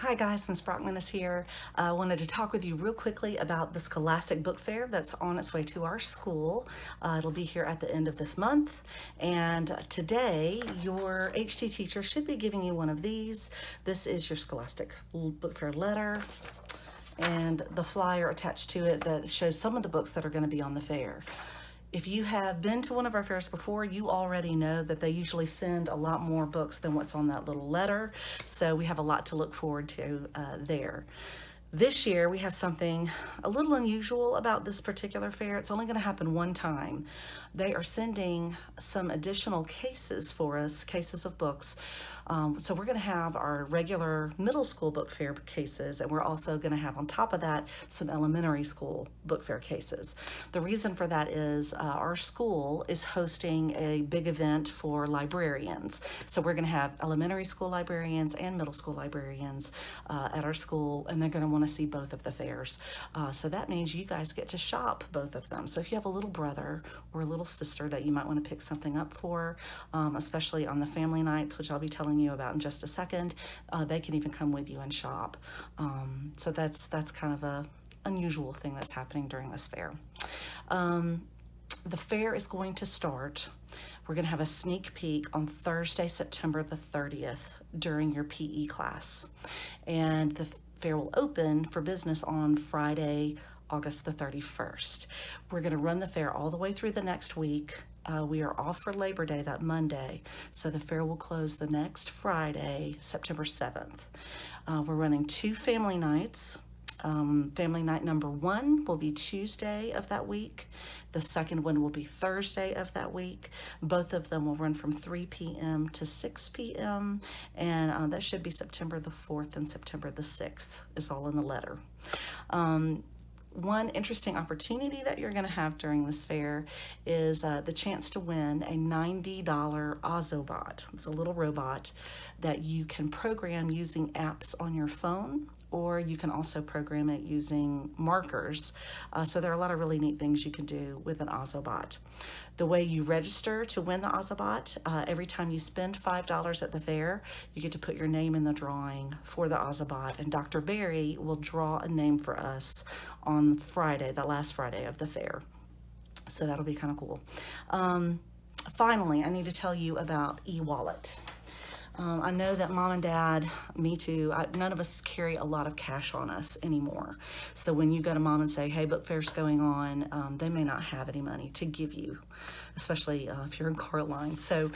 Hi guys, Ms. Brockman is here. I wanted to talk with you real quickly about the Scholastic Book Fair that's on its way to our school. It'll be here at the end of this month. And today, your HT teacher should be giving you one of these. This is your Scholastic Book Fair letter and the flyer attached to it that shows some of the books that are going to be on the fair. If you have been to one of our fairs before, you already know that they usually send a lot more books than what's on that little letter. So we have a lot to look forward to there. This year, we have something a little unusual about this particular fair. It's only going to happen one time. They are sending some additional cases for us, cases of books. So we're going to have our regular middle school book fair cases, and we're also going to have on top of that some elementary school book fair cases. The reason for that is our school is hosting a big event for librarians. So we're going to have elementary school librarians and middle school librarians at our school, and they're going to want to see both of the fairs. So that means you guys get to shop both of them. So if you have a little brother or a little sister that you might want to pick something up for, especially on the family nights, which I'll be telling you about in just a second, they can even come with you and shop. So that's kind of a unusual thing that's happening during this fair. The fair is going to start. We're going to have a sneak peek on Thursday, September the 30th during your PE class. And the fair will open for business on Friday, August the 31st. We're going to run the fair all the way through the next week. We are off for Labor Day that Monday, so the fair will close the next Friday, September 7th. We're running 2 family nights. Family night number 1 will be Tuesday of that week. The second one will be Thursday of that week. Both of them will run from 3 p.m. to 6 p.m. And that should be September the 4th and September the 6th. It's all in the letter. One interesting opportunity that you're going to have during this fair is the chance to win a $90 Ozobot. It's a little robot that you can program using apps on your phone, or you can also program it using markers. So there are a lot of really neat things you can do with an Ozobot. The way you register to win the Ozobot, every time you spend $5 at the fair, you get to put your name in the drawing for the Ozobot, and Dr. Barry will draw a name for us on Friday, the last Friday of the fair. So that'll be kind of cool. Finally, I need to tell you about e-wallet. I know that mom and dad, me too, none of us carry a lot of cash on us anymore. So when you go to mom and say, hey, book fair's going on, they may not have any money to give you, especially if you're in Caroline. So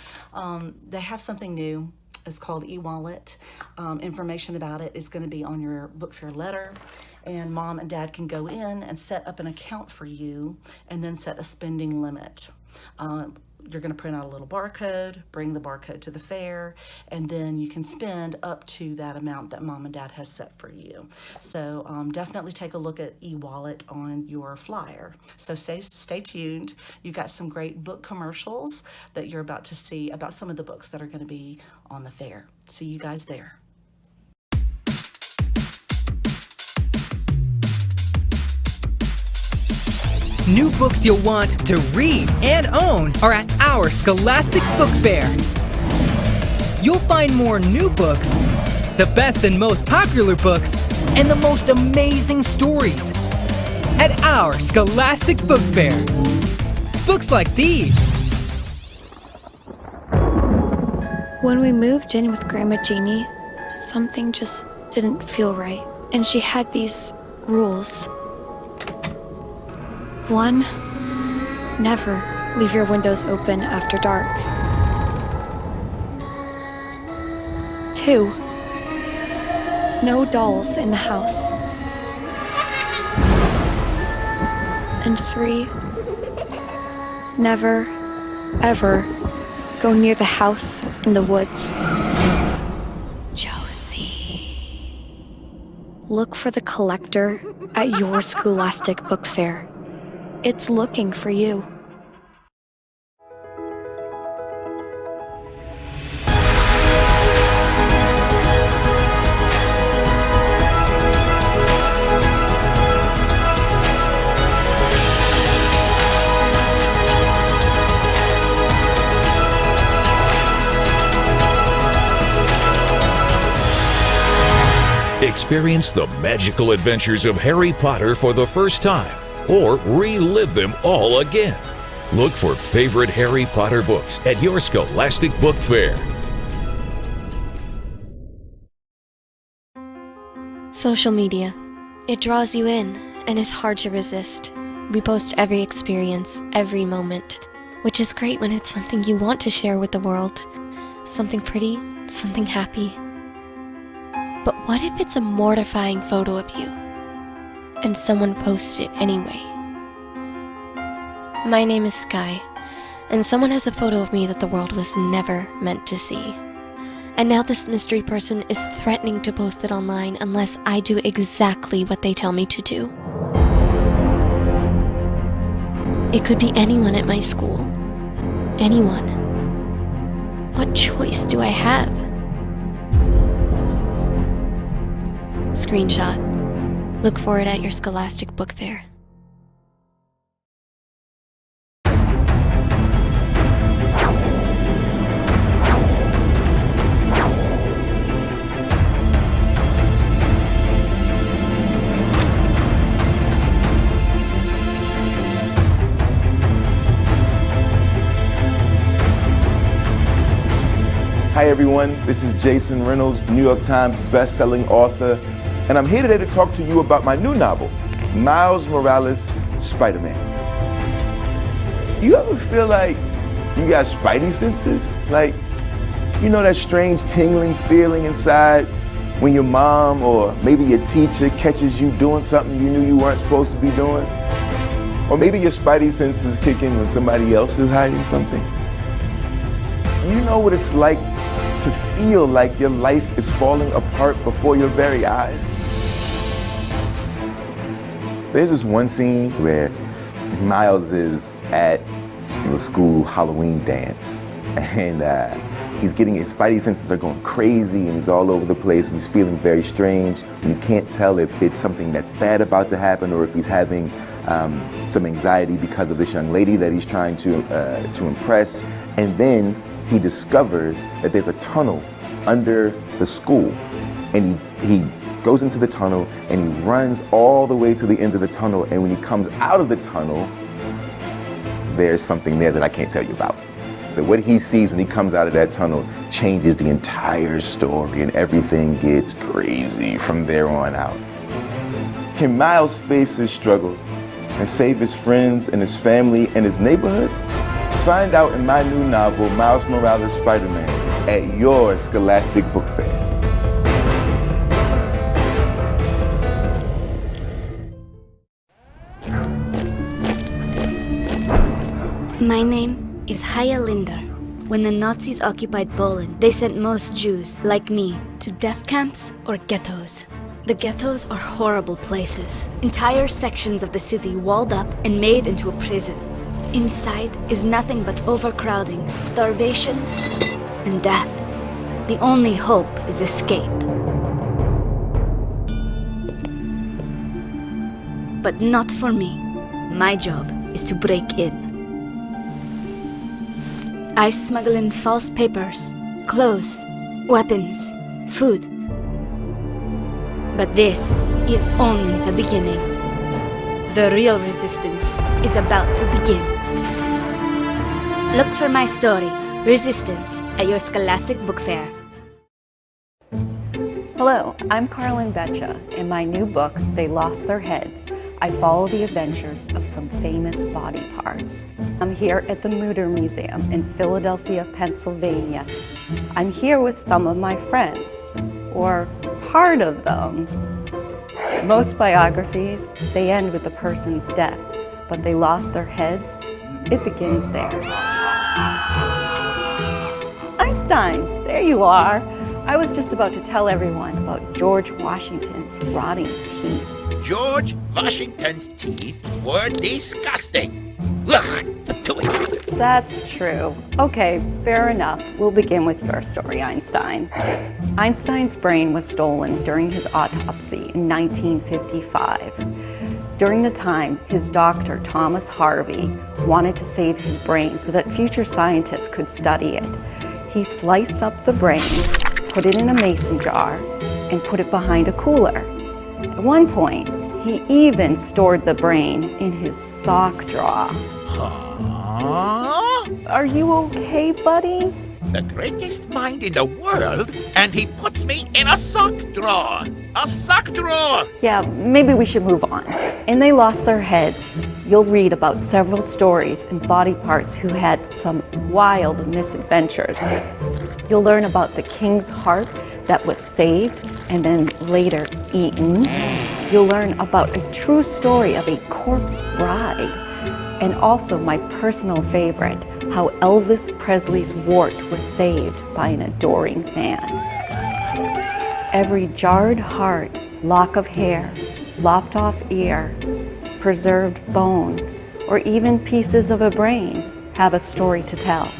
they have something new. It's called e-wallet. Information about it is going to be on your book fair letter. And mom and dad can go in and set up an account for you and then set a spending limit. You're going to print out a little barcode, bring the barcode to the fair, and then you can spend up to that amount that mom and dad has set for you. So definitely take a look at e-wallet on your flyer. So stay tuned. You've got some great book commercials that you're about to see about some of the books that are going to be on the fair. See you guys there. New books you'll want to read and own are at our Scholastic Book Fair. You'll find more new books, the best and most popular books, and the most amazing stories at our Scholastic Book Fair. Books like these. When we moved in with Grandma Jeannie, something just didn't feel right. And she had these rules. 1, never leave your windows open after dark. 2, no dolls in the house. And 3, never, ever go near the house in the woods. Josie. Look for the collector at your Scholastic Book Fair. It's looking for you. Experience the magical adventures of Harry Potter for the first time, or relive them all again. Look for favorite Harry Potter books at your Scholastic Book Fair. Social media. It draws you in and is hard to resist. We post every experience, every moment, which is great when it's something you want to share with the world. Something pretty, something happy. But what if it's a mortifying photo of you, and someone posts it anyway? My name is Sky, and someone has a photo of me that the world was never meant to see. And now this mystery person is threatening to post it online unless I do exactly what they tell me to do. It could be anyone at my school. Anyone. What choice do I have? Screenshot. Look for it at your Scholastic Book Fair. Hi everyone, this is Jason Reynolds, New York Times best-selling author, and I'm here today to talk to you about my new novel, Miles Morales' Spider-Man. Do you ever feel like you got spidey senses? Like, you know that strange tingling feeling inside when your mom or maybe your teacher catches you doing something you knew you weren't supposed to be doing? Or maybe your spidey senses kick in when somebody else is hiding something? You know what it's like to feel like your life is falling apart before your very eyes? There's this one scene where Miles is at the school Halloween dance, and he's getting, his spidey senses are going crazy, and he's all over the place, and he's feeling very strange, and he can't tell if it's something that's bad about to happen or if he's having some anxiety because of this young lady that he's trying to impress. And then he discovers that there's a tunnel under the school, and he goes into the tunnel and he runs all the way to the end of the tunnel, and when he comes out of the tunnel, there's something there that I can't tell you about. But what he sees when he comes out of that tunnel changes the entire story, and everything gets crazy from there on out. Can Miles face his struggles and save his friends and his family and his neighborhood? Find out in my new novel, Miles Morales' Spider-Man, at your Scholastic Book Fair. My name is Haya Linder. When the Nazis occupied Poland, they sent most Jews, like me, to death camps or ghettos. The ghettos are horrible places. Entire sections of the city walled up and made into a prison. Inside is nothing but overcrowding, starvation, and death. The only hope is escape. But not for me. My job is to break in. I smuggle in false papers, clothes, weapons, food. But this is only the beginning. The real resistance is about to begin. Look for my story, Resistance, at your Scholastic Book Fair. Hello, I'm Carlin Betcha. In my new book, They Lost Their Heads, I follow the adventures of some famous body parts. I'm here at the Mutter Museum in Philadelphia, Pennsylvania. I'm here with some of my friends, or part of them. Most biographies, they end with the person's death, but they lost their heads. It begins there. Einstein, there you are. I was just about to tell everyone about George Washington's rotting teeth. George Washington's teeth were disgusting. Ugh, That's true. Okay, fair enough. We'll begin with your story, Einstein. Einstein's brain was stolen during his autopsy in 1955. During the time, his doctor, Thomas Harvey, wanted to save his brain so that future scientists could study it. He sliced up the brain, put it in a mason jar, and put it behind a cooler. At one point, he even stored the brain in his sock drawer. Huh? Are you okay, buddy? The greatest mind in the world, and he puts me in a sock drawer! A sock drawer! Yeah, maybe we should move on. In They Lost Their Heads, you'll read about several stories and body parts who had some wild misadventures. You'll learn about the king's heart that was saved and then later eaten. You'll learn about a true story of a corpse bride. And also my personal favorite, how Elvis Presley's wart was saved by an adoring fan. Every jarred heart, lock of hair, lopped off ear, preserved bone, or even pieces of a brain have a story to tell.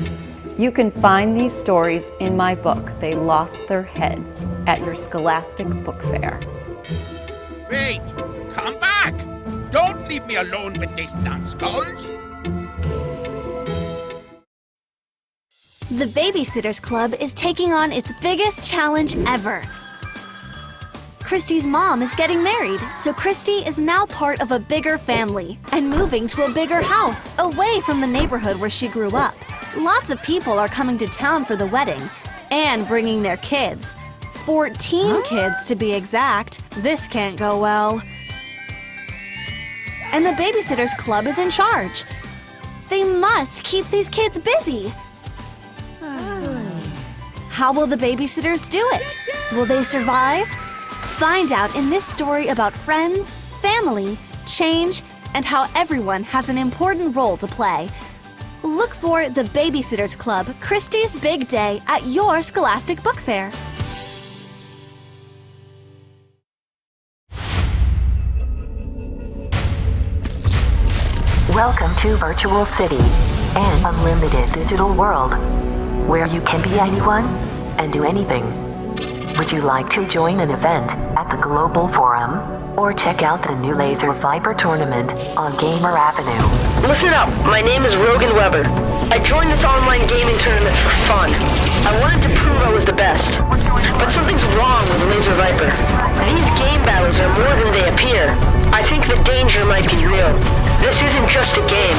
You can find these stories in my book, They Lost Their Heads, at your Scholastic Book Fair. Wait! Come back! Don't leave me alone with these numbskulls! The Babysitters Club is taking on its biggest challenge ever. Christy's mom is getting married, so Christy is now part of a bigger family and moving to a bigger house away from the neighborhood where she grew up. Lots of people are coming to town for the wedding and bringing their kids. 14 kids to be exact. This can't go well. And the Babysitters Club is in charge. They must keep these kids busy. How will the babysitters do it? Will they survive? Find out in this story about friends, family, change, and how everyone has an important role to play. Look for the Babysitters Club, Christy's Big Day at your Scholastic Book Fair. Welcome to Virtual City, an unlimited digital world where you can be anyone and do anything. Would you like to join an event at the Global Forum or check out the new Laser Viper tournament on Gamer Avenue? Listen up, my name is Rogan Weber. I joined this online gaming tournament for fun. I wanted to prove I was the best. But something's wrong with Laser Viper. These game battles are more than they appear. I think the danger might be real. This isn't just a game.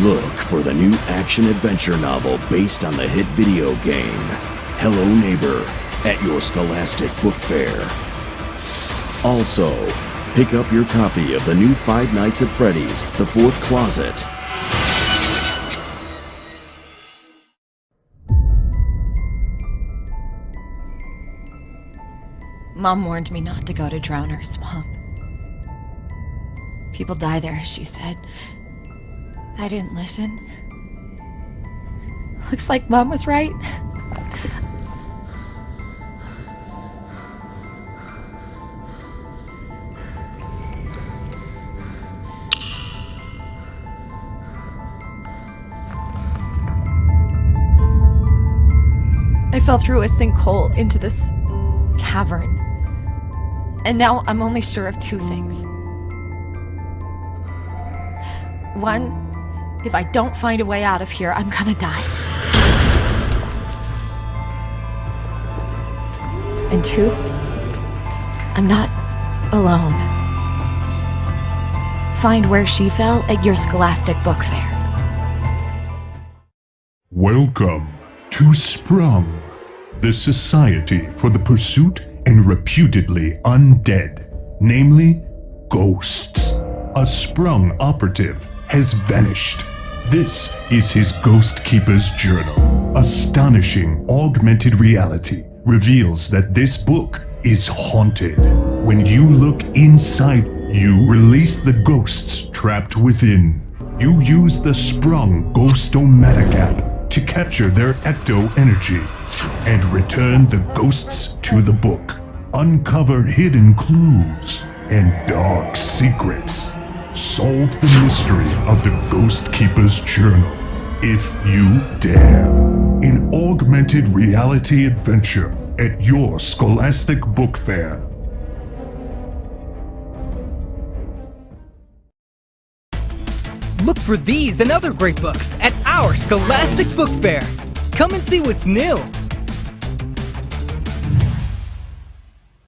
Look for the new action-adventure novel based on the hit video game, Hello Neighbor, at your Scholastic Book Fair. Also, pick up your copy of the new Five Nights at Freddy's, The Fourth Closet. Mom warned me not to go to Drowner Swamp. People die there, she said. I didn't listen. Looks like Mom was right. I fell through a sinkhole into this cavern. And now I'm only sure of two things. One, if I don't find a way out of here, I'm gonna die. And two, I'm not alone. Find Where She Fell at your Scholastic Book Fair. Welcome to Sprung, the Society for the Pursuit and Reputedly Undead, namely, ghosts. A Sprung operative has vanished. This is his Ghost Keeper's Journal. Astonishing augmented reality reveals that this book is haunted. When you look inside, you release the ghosts trapped within. You use the Sprung Ghost-O-Matic app to capture their ecto-energy and return the ghosts to the book. Uncover hidden clues and dark secrets. Solve the mystery of the Ghost Keeper's Journal, if you dare. An augmented reality adventure at your Scholastic Book Fair. Look for these and other great books at our Scholastic Book Fair. Come and see what's new.